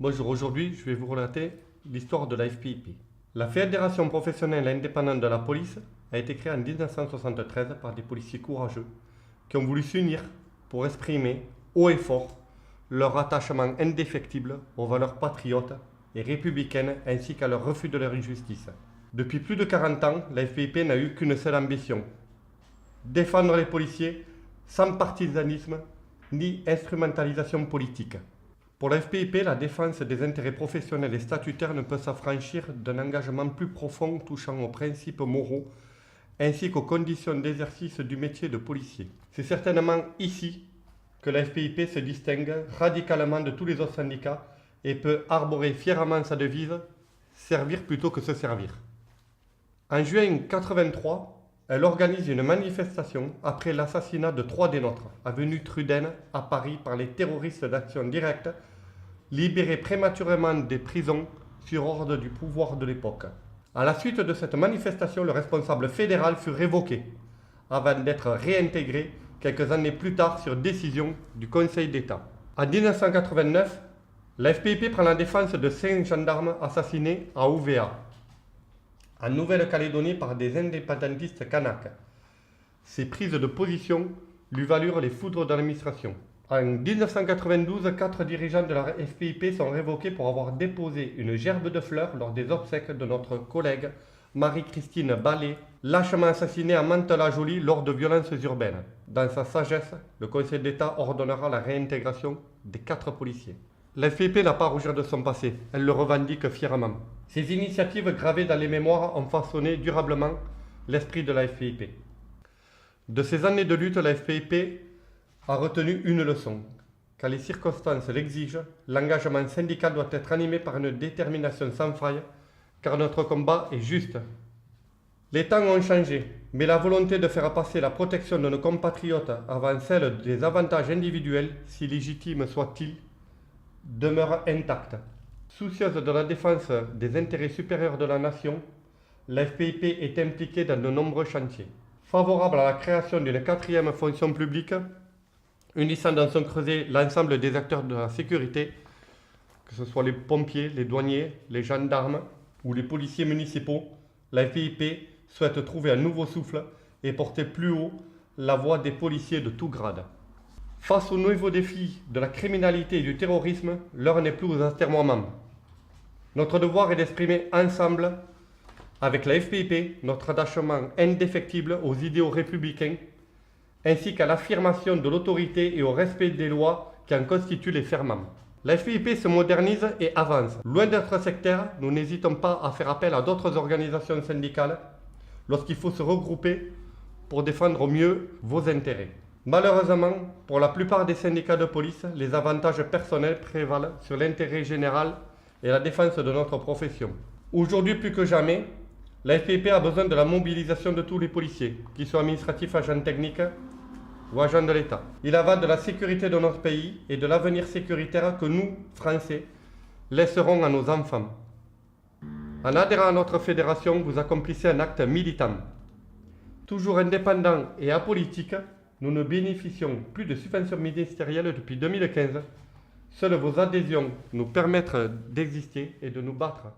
Bonjour, aujourd'hui je vais vous relater l'histoire de la FPIP. La Fédération professionnelle indépendante de la police a été créée en 1973 par des policiers courageux qui ont voulu s'unir pour exprimer haut et fort leur attachement indéfectible aux valeurs patriotes et républicaines ainsi qu'à leur refus de leur injustice. Depuis plus de 40 ans, la FPIP n'a eu qu'une seule ambition: défendre les policiers sans partisanisme ni instrumentalisation politique. Pour la FPIP, la défense des intérêts professionnels et statutaires ne peut s'affranchir d'un engagement plus profond touchant aux principes moraux ainsi qu'aux conditions d'exercice du métier de policier. C'est certainement ici que la FPIP se distingue radicalement de tous les autres syndicats et peut arborer fièrement sa devise « servir plutôt que se servir ». En juin 1983, elle organise une manifestation après l'assassinat de 3 des nôtres, avenue Trudaine à Paris, par les terroristes d'Action Directe, libérés prématurément des prisons sur ordre du pouvoir de l'époque. À la suite de cette manifestation, le responsable fédéral fut révoqué, avant d'être réintégré quelques années plus tard sur décision du Conseil d'État. En 1989, la FPIP prend la défense de 5 gendarmes assassinés à Ouvéa, en Nouvelle-Calédonie, par des indépendantistes kanaks. Ces prises de position lui valurent les foudres de l'administration. En 1992, 4 dirigeants de la FPIP sont révoqués pour avoir déposé une gerbe de fleurs lors des obsèques de notre collègue Marie-Christine Ballet, lâchement assassinée à Mantes-la-Jolie lors de violences urbaines. Dans sa sagesse, le Conseil d'État ordonnera la réintégration des 4 policiers. La FPIP n'a pas à rougir de son passé, elle le revendique fièrement. Ces initiatives gravées dans les mémoires ont façonné durablement l'esprit de la FPIP. De ces années de lutte, la FPIP a retenu une leçon. Quand les circonstances l'exigent, l'engagement syndical doit être animé par une détermination sans faille, car notre combat est juste. Les temps ont changé, mais la volonté de faire passer la protection de nos compatriotes avant celle des avantages individuels, si légitimes soient-ils, demeure intacte. Soucieuse de la défense des intérêts supérieurs de la nation, la FPIP est impliquée dans de nombreux chantiers. Favorable à la création d'une 4e fonction publique, unissant dans son creuset l'ensemble des acteurs de la sécurité, que ce soit les pompiers, les douaniers, les gendarmes ou les policiers municipaux, la FPIP souhaite trouver un nouveau souffle et porter plus haut la voix des policiers de tout grade. Face aux nouveaux défis de la criminalité et du terrorisme, l'heure n'est plus aux atermoiements. Notre devoir est d'exprimer ensemble, avec la FPIP, notre attachement indéfectible aux idéaux républicains, ainsi qu'à l'affirmation de l'autorité et au respect des lois qui en constituent les ferments. La FPIP se modernise et avance. Loin d'être sectaire, nous n'hésitons pas à faire appel à d'autres organisations syndicales lorsqu'il faut se regrouper pour défendre au mieux vos intérêts. Malheureusement, pour la plupart des syndicats de police, les avantages personnels prévalent sur l'intérêt général et la défense de notre profession. Aujourd'hui plus que jamais, la FPIP a besoin de la mobilisation de tous les policiers, qu'ils soient administratifs, agents techniques ou agents de l'État. Il en va de la sécurité de notre pays et de l'avenir sécuritaire que nous, Français, laisserons à nos enfants. En adhérant à notre fédération, vous accomplissez un acte militant. Toujours indépendant et apolitique, nous ne bénéficions plus de subventions ministérielles depuis 2015. Seules vos adhésions nous permettent d'exister et de nous battre.